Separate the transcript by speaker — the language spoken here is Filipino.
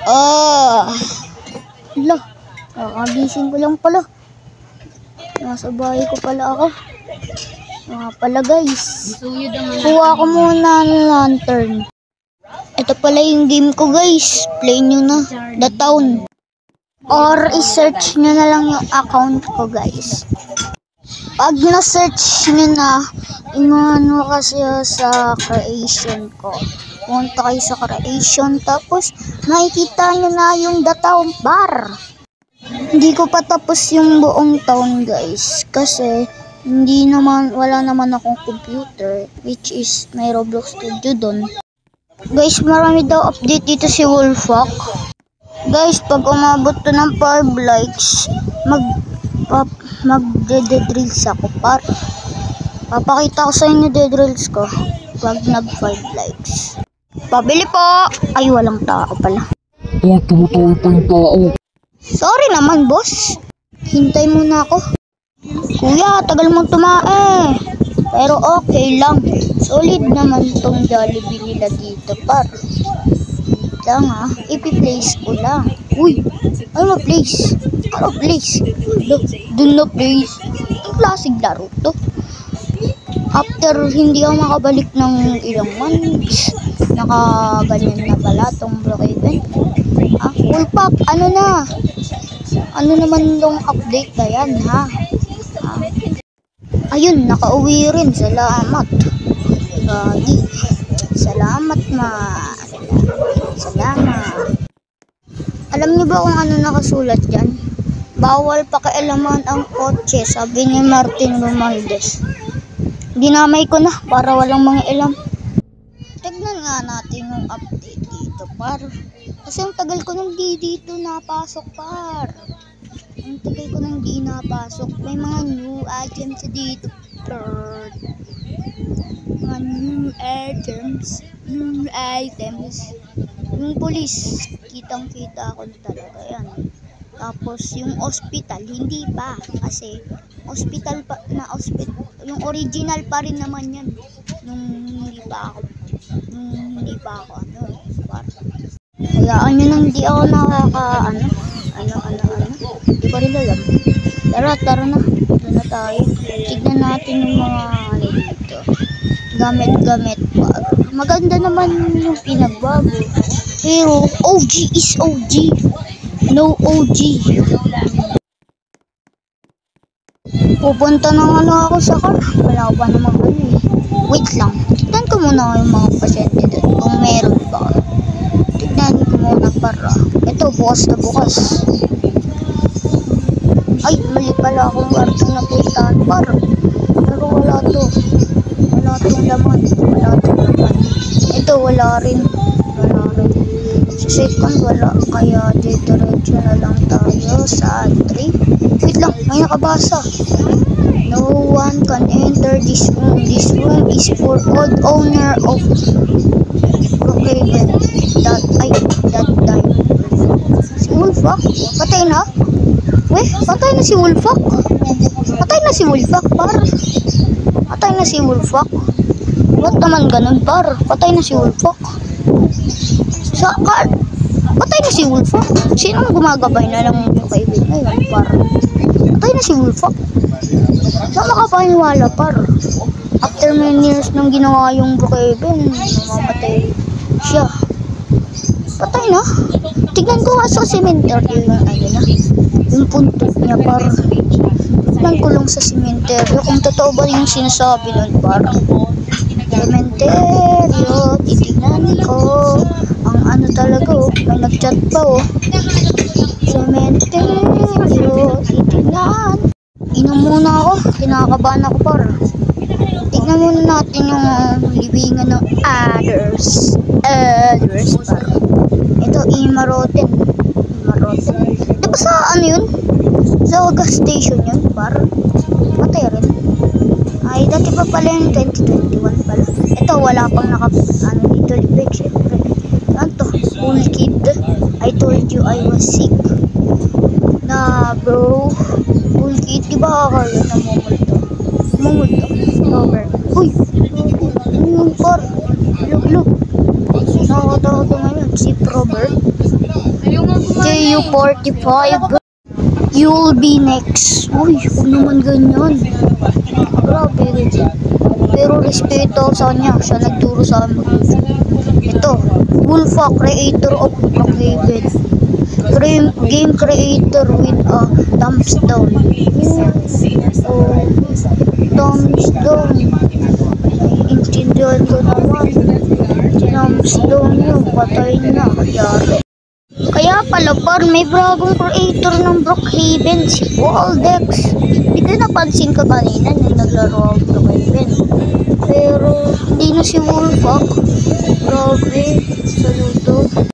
Speaker 1: Ah, ala, kakagising ko lang pala. Nasa bahay ko pala ako. Mga pala guys. Kuha ko muna ng lantern. Ito pala yung game ko guys. Play nyo na. The Town. Or i-search nyo na lang yung account ko guys. Pag na-search nyo na, inano kasi sa creation ko. Punta kayo sa creation, tapos makikita nyo na yung The Town Bar. Hindi ko pa tapos yung buong town guys, kasi wala naman akong computer, which is may Roblox Studio doon. Guys, marami daw update dito si Wolfok. Guys, pag umabot to ng 5 likes, magde-drills ako par. Papakita ko sa inyo de-drills ko pag nag 5 likes. Pabili po! Ay, walang tao pala.
Speaker 2: Tumutuloy pa yung tao.
Speaker 1: Sorry naman, boss. Hintay muna ako. Kuya, tagal mong tumae. Pero okay lang. Solid naman tong Jollibee nila dito, par. Wait lang ha. Ipi-place ko lang. Uy, ano place? Ano place? Dun na place. Ang klaseng laro to. After hindi ako makabalik ng ilang months, nakaganyan na pala tong Brookhaven. Wolfok, ano na? Ano naman tong update na yan, ha? Ayun, nakauwi rin. Salamat. Gagi. Salamat, ma. Salamat. Alam niyo ba kung ano nakasulat dyan? Bawal pakialaman ang kotse, sabi ni Martin Romualdez. Dinamay ko na para walang mga ilam. Tignan nga natin yung update dito, par. Kasi ang tagal ko nang dito napasok, par. Ang tagal ko nang di napasok. May mga new items dito, par. Mga new items. New items. Yung police, kitang-kita ko talaga yan. Tapos yung hospital, hindi pa. Kasi hospital pa na hospital. Yung original pa rin naman yan. Nung hindi pa ako ano. Hayaan nyo nang di ako hindi ko rin alam. Tara na. Doon na tayo. Tignan natin yung mga dito. Gamit pa. Maganda naman yung pinagbago. Pero OG is OG. No OG. Pupunta na ako sa car. Wala pa namang Wait lang. Tignan ko muna yung mga pasyente doon. Kung meron ba. Tignan ko muna para. Ito, bukas na bukas. Ay, mali pala akong kwarto na puntahan para. Pero wala to. Wala tong laman. Ito, wala rin. Sa second, wala. Kaya diretso na lang tayo sa 3. Wait lang, may nakabasa. No one can enter this room. This room is for old owner of Brookhaven. That died. Si Wolfok? Patay na? Patay na si Wolfok? Par. Patay na si Wolfok? Ba't naman ganun, par? Patay na si Wolfok? Patay na si Wolfok? Sinong gumagabay na lang Brookhaven ngayon, par? Patay na si Wolfok? Saan makapaniwala, par? After many years nang ginawa yung Brookhaven, mamamatay siya. Patay na? Tignan ko nga sa cemetery yung punto niya, par. Tignan ko lang sa cemetery kung totoo ba yung sinasabi nun, par. Cemetery, titignan ko. Ang ano talaga, may nag-chat pa, Cemetery, titignan. Inom muna ako, kinakabahan ako, par. Tignan muna natin yung libingan ng others, par. Ito, Imaroten. Diba sa ano yun? Sa gas station yun, par. Patay rin. Ay, dati pa pala yung 2021 pala. Ito, wala pang dito, libig, syempre. Ano to? Cool kid. I told you I was sick. Na, bro. Cool kid, diba kayo namumulto? Over. Uy! Par. Look. Nakakatawa ko ngayon. Si Robert. KU45. You'll be next. Uy, huwag naman ganyan. Grabe ganyan. Pero respeto sa kanya. Siya nagturo sa amin. Ito, Wolfa, creator of Brookhaven. Game creator with a thumbs down. Thumbs down. Naiintindihan ko naman. Thumbs down yun. Patay na. Yari. Kaya pala may bagong creator ng Brookhaven, si Waldex. Hindi ko napansin ka kanina nung naglaro ako Brookhaven. Pero hindi na si Wolfak. Grabe. Saludo.